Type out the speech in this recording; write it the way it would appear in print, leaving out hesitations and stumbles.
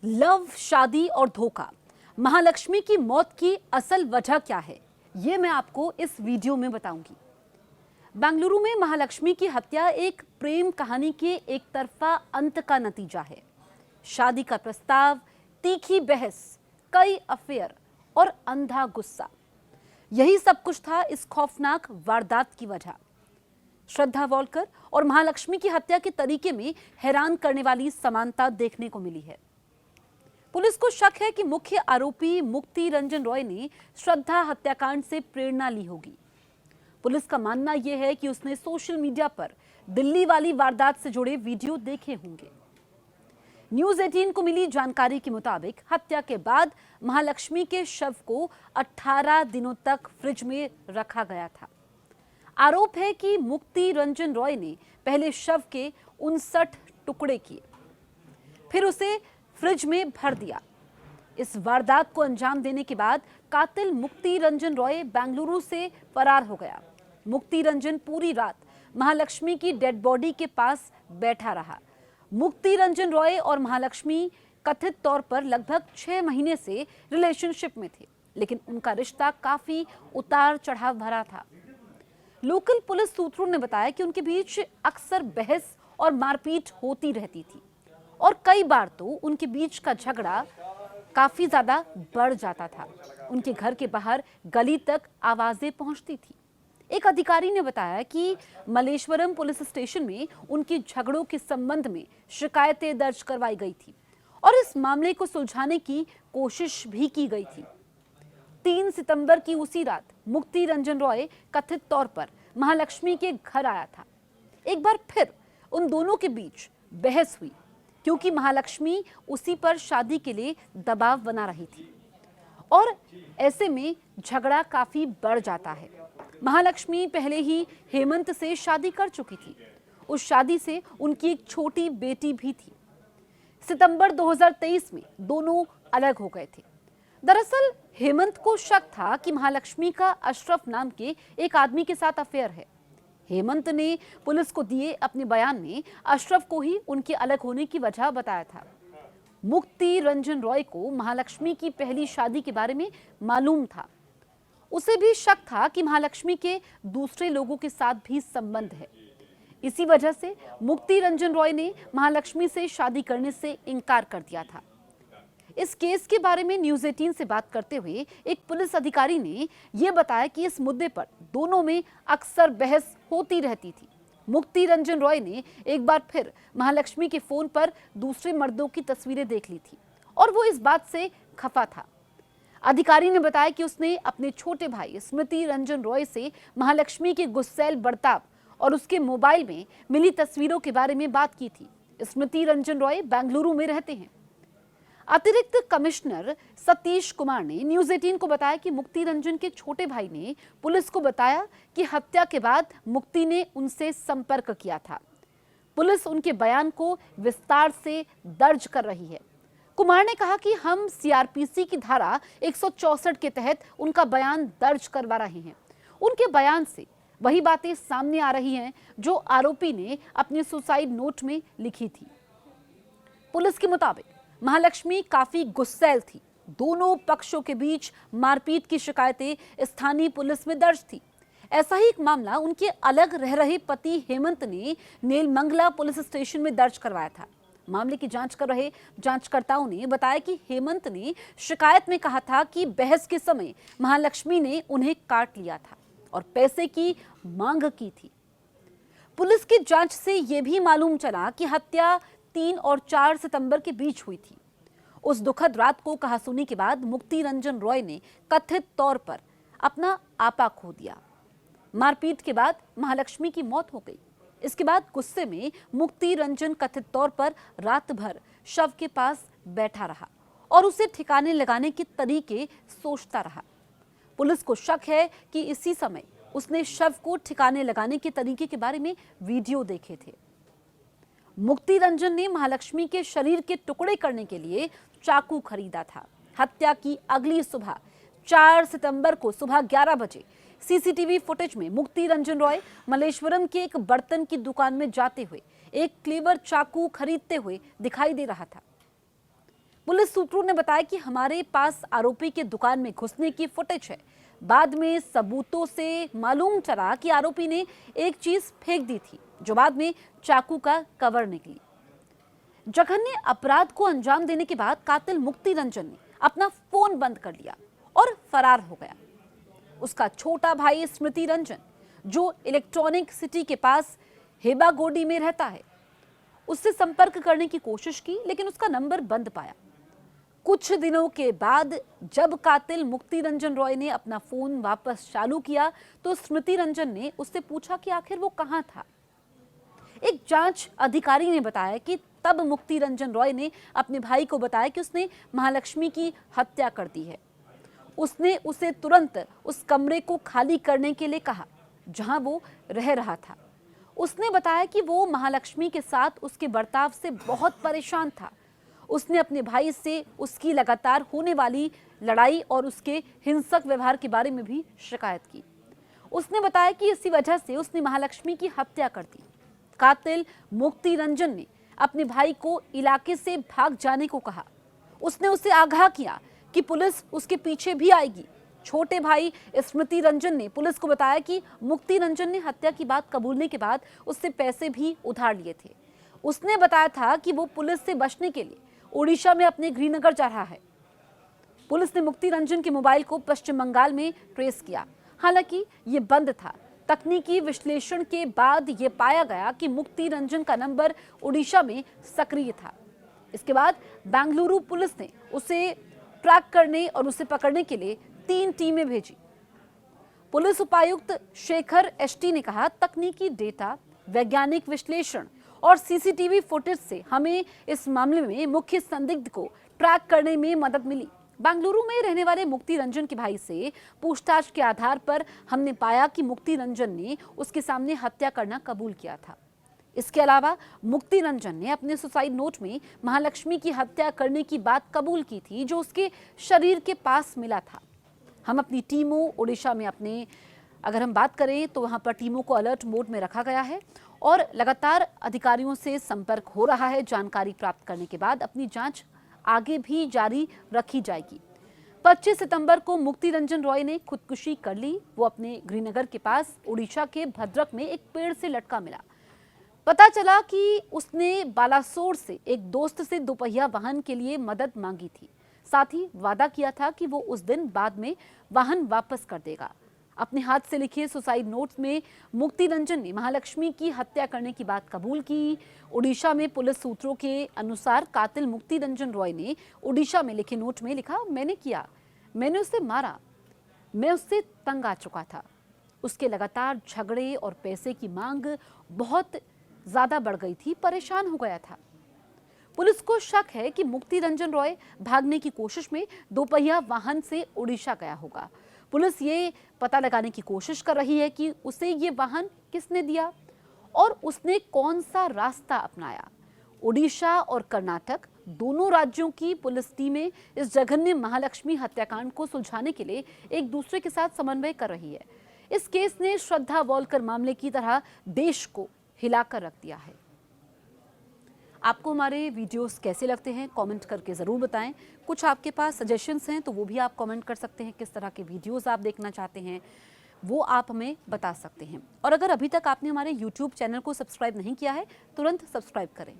Love, शादी और धोखा, महालक्ष्मी की मौत की असल वजह क्या है, ये मैं आपको इस वीडियो में बताऊंगी। बेंगलुरु में महालक्ष्मी की हत्या एक प्रेम कहानी के एक तरफा अंत का नतीजा है। शादी का प्रस्ताव, तीखी बहस, कई अफेयर और अंधा गुस्सा, यही सब कुछ था इस खौफनाक वारदात की वजह। श्रद्धा वॉलकर और महालक्ष्मी की हत्या के तरीके में हैरान करने वाली समानता देखने को मिली है। पुलिस को शक है कि मुख्य आरोपी मुक्ति रंजन रॉय ने श्रद्धा हत्याकांड से प्रेरणा ली होगी। पुलिस का मानना यह है कि उसने सोशल मीडिया पर दिल्ली वाली वारदात से जुड़े वीडियो देखे होंगे। न्यूज़ 18 को मिली जानकारी के मुताबिक हत्या के बाद महालक्ष्मी के शव को 18 दिनों तक फ्रिज में रखा गया था। आरोप है कि मुक्ति रंजन रॉय ने पहले शव के 59 टुकड़े किए, फिर उसे फ्रिज में भर दिया। इस वारदात को अंजाम देने के बाद कातिल मुक्ति रंजन रॉय बेंगलुरु से फरार हो गया। मुक्ति रंजन पूरी रात महालक्ष्मी की डेड बॉडी के पास बैठा रहा। मुक्ति रंजन रॉय और महालक्ष्मी कथित तौर पर लगभग 6 महीने से रिलेशनशिप में थे, लेकिन उनका रिश्ता काफी उतार चढ़ाव भरा था। लोकल पुलिस सूत्रों ने बताया कि उनके बीच अक्सर बहस और मारपीट होती रहती थी और कई बार तो उनके बीच का झगड़ा काफी ज्यादा बढ़ जाता था। उनके घर के बाहर गली तक आवाजें पहुंचती थी। एक अधिकारी ने बताया कि मलेश्वरम पुलिस स्टेशन में उनके झगड़ों के संबंध में शिकायतें दर्ज करवाई गई थी और इस मामले को सुलझाने की कोशिश भी की गई थी। 3 सितंबर की उसी रात मुक्ति रंजन रॉय कथित तौर पर महालक्ष्मी के घर आया था। एक बार फिर उन दोनों के बीच बहस हुई क्योंकि महालक्ष्मी उसी पर शादी के लिए दबाव बना रही थी और ऐसे में झगड़ा काफी बढ़ जाता है। महालक्ष्मी पहले ही हेमंत से शादी कर चुकी थी। उस शादी से उनकी एक छोटी बेटी भी थी। सितंबर 2023 में दोनों अलग हो गए थे। दरअसल हेमंत को शक था कि महालक्ष्मी का अशरफ नाम के एक आदमी के साथ अफेयर है। हेमंत ने पुलिस को दिए अपने बयान में अशरफ को ही उनके अलग होने की वजह बताया था। मुक्ति रंजन रॉय को महालक्ष्मी की पहली शादी के बारे में मालूम था। उसे भी शक था कि महालक्ष्मी के दूसरे लोगों के साथ भी संबंध है। इसी वजह से मुक्ति रंजन रॉय ने महालक्ष्मी से शादी करने से इनकार कर दिया था। इस केस के बारे में न्यूज़ 18 से बात करते हुए एक पुलिस अधिकारी ने यह बताया कि इस मुद्दे पर दोनों में अक्सर बहस होती रहती थी। मुक्ति रंजन रॉय ने एक बार फिर महालक्ष्मी के फोन पर दूसरे मर्दों की तस्वीरें देख ली थी और वो इस बात से खफा था। अधिकारी ने बताया कि उसने अपने छोटे भाई स्मृति रंजन रॉय से महालक्ष्मी के गुस्सैल बर्ताव और उसके मोबाइल में मिली तस्वीरों के बारे में बात की थी। स्मृति रंजन रॉय बेंगलुरु में रहते हैं। अतिरिक्त कमिश्नर सतीश कुमार ने न्यूज़ 18 को बताया कि मुक्ति रंजन के छोटे भाई ने पुलिस को बताया कि हत्या के बाद मुक्ति ने उनसे संपर्क किया था। पुलिस उनके बयान को विस्तार से दर्ज कर रही है। कुमार ने कहा कि हम सीआरपीसी की धारा 164 के तहत उनका बयान दर्ज करवा रहे हैं। उनके बयान से वही बातें सामने आ रही हैं जो आरोपी ने अपने सुसाइड नोट में लिखी थी। पुलिस के मुताबिक महालक्ष्मी काफी गुस्सैल थी। दोनों पक्षों के बीच मारपीट की शिकायतें स्थानीय पुलिस में दर्ज थी। ऐसा ही एक मामला उनके अलग रह रहे पति हेमंत ने नेलमंगला पुलिस स्टेशन में दर्ज करवाया था। मामले की जांच कर रहे जांचकर्ताओं ने बताया कि हेमंत ने शिकायत में कहा था कि बहस के समय महालक्ष्मी ने उन्हें काट लिया था और पैसे की मांग की थी। पुलिस की जांच से यह भी मालूम चला कि हत्या 3 और 4 सितंबर के बीच हुई थी। उस दुखद रात को कहासुनी के बाद मुक्ति रंजन रॉय ने कथित तौर पर अपना आपा खो दिया। मारपीट के बाद महालक्ष्मी की मौत हो गई। इसके बाद गुस्से में मुक्ति रंजन कथित तौर पर रात भर शव के पास बैठा रहा और उसे ठिकाने लगाने के तरीके सोचता रहा। पुलिस को शक है कि इसी समय उसने शव को ठिकाने लगाने के तरीके के बारे में वीडियो देखे थे। मुक्ति रंजन ने महालक्ष्मी के शरीर के टुकड़े करने के लिए चाकू खरीदा था। हत्या की अगली सुबह 4 सितंबर को सुबह 11 बजे सीसीटीवी फुटेज में मुक्ति रंजन रॉय मलेश्वरम के एक बर्तन की दुकान में जाते हुए एक क्लीवर चाकू खरीदते हुए दिखाई दे रहा था। पुलिस सूत्रों ने बताया कि हमारे पास आरोपी के दुकान में घुसने की फुटेज है। बाद में सबूतों से मालूम चला कि आरोपी ने एक चीज फेंक दी थी जो बाद में चाकू का कवर निकली। जघन्य अपराध को अंजाम देने के बाद कातिल मुक्ति रंजन ने अपना फोन बंद कर लिया और फरार हो गया। उसका छोटा भाई स्मृति रंजन, जो इलेक्ट्रॉनिक सिटी के पास हेबागोडी में रहता है, उससे संपर्क करने की कोशिश की, लेकिन उसका नंबर बंद पाया। कुछ दिनों के बाद जब कातिल मुक्ति रंजन रॉय ने अपना फोन वापस चालू किया तो स्मृति रंजन ने उससे पूछा कि आखिर वो कहां था। एक जांच अधिकारी ने बताया कि तब मुक्ति रंजन रॉय ने अपने भाई को बताया कि उसने महालक्ष्मी की हत्या कर दी है। उसने उसे तुरंत उस कमरे को खाली करने के लिए कहा जहां वो रह रहा था। उसने बताया कि वो महालक्ष्मी के साथ उसके बर्ताव से बहुत परेशान था। उसने अपने भाई से उसकी लगातार होने वाली लड़ाई और उसके हिंसक व्यवहार के बारे में भी शिकायत की। उसने बताया कि इसी वजह से उसने महालक्ष्मी की हत्या कर दी। कातिल मुक्ति रंजन ने अपने भाई को इलाके से भाग जाने को कहा। उसने उसे आगाह किया कि पुलिस उसके पीछे भी आएगी। छोटे भाई स्मृति रंजन ने पुलिस को बताया कि मुक्ति रंजन ने हत्या की बात कबूलने के बाद उससे पैसे भी उधार लिए थे। उसने बताया था कि वो पुलिस से बचने के लिए ओडिशा में अपने गृहनगर जा रहा है। पुलिस ने मुक्ति रंजन के मोबाइल को पश्चिम बंगाल में ट्रेस किया, हालांकि ये बंद था। तकनीकी विश्लेषण के बाद ये पाया गया कि मुक्ति रंजन का नंबर ओडिशा में सक्रिय था। इसके बाद बेंगलुरु पुलिस ने उसे ट्रैक करने और उसे पकड़ने के लिए 3 टीमें भेजी। पुलिस उपायुक्त शेखर एसटी ने कहा, तकनीकी डेटा, वैज्ञानिक विश्लेषण और सीसीटीवी फुटेज से हमें इस मामले में मुख्य संदिग्ध को ट्रैक करने में मदद मिली। बेंगलुरु में रहने वाले मुक्ति रंजन के भाई से पूछताछ के आधार पर हमने पाया कि मुक्ति रंजन ने उसके सामने हत्या करना कबूल किया था। इसके अलावा मुक्ति रंजन ने अपने सुसाइड नोट में महालक्ष्मी की हत्या करने की बात कबूल की थी जो उसके शरीर के पास मिला था। हम अपनी टीमों ओडिशा में अगर हम बात करें तो वहां पर टीमों को अलर्ट मोड में रखा गया है और लगातार अधिकारियों से संपर्क हो रहा है। जानकारी प्राप्त करने के बाद अपनी जांच आगे भी जारी रखी जाएगी। 25 सितंबर को मुक्ति रंजन रॉय ने खुदकुशी कर ली। वो अपने गृहनगर के पास ओडिशा के भद्रक में एक पेड़ से लटका मिला। पता चला कि उसने बालासोर से एक दोस्त से दोपहिया वाहन के लिए मदद मांगी थी। साथ ही वादा किया था कि वो उस दिन बाद में वाहन वापस कर देगा। अपने हाथ से लिखे सुसाइड नोट्स में मुक्ति रंजन ने महालक्ष्मी की हत्या करने की बात कबूल की। ओडिशा में पुलिस सूत्रों के अनुसार कातिल मुक्ति रंजन रॉय ने ओडिशा में लिखे नोट में लिखा, मैंने किया, मैंने उसे मारा, मैं उससे तंग आ चुका था। उसके लगातार झगड़े और पैसे की मांग बहुत ज्यादा बढ़ गई थी, परेशान हो गया था। पुलिस को शक है कि मुक्ति रंजन रॉय भागने की कोशिश में दोपहिया वाहन से ओडिशा गया होगा। पुलिस ये पता लगाने की कोशिश कर रही है कि उसे ये वाहन किसने दिया और उसने कौन सा रास्ता अपनाया। ओडिशा और कर्नाटक दोनों राज्यों की पुलिस टीमें इस जघन्य महालक्ष्मी हत्याकांड को सुलझाने के लिए एक दूसरे के साथ समन्वय कर रही है। इस केस ने श्रद्धा वॉलकर मामले की तरह देश को हिलाकर रख दिया है। आपको हमारे वीडियोस कैसे लगते हैं कमेंट करके ज़रूर बताएं। कुछ आपके पास सजेशंस हैं तो वो भी आप कमेंट कर सकते हैं। किस तरह के वीडियोस आप देखना चाहते हैं वो आप हमें बता सकते हैं। और अगर अभी तक आपने हमारे YouTube चैनल को सब्सक्राइब नहीं किया है तुरंत सब्सक्राइब करें।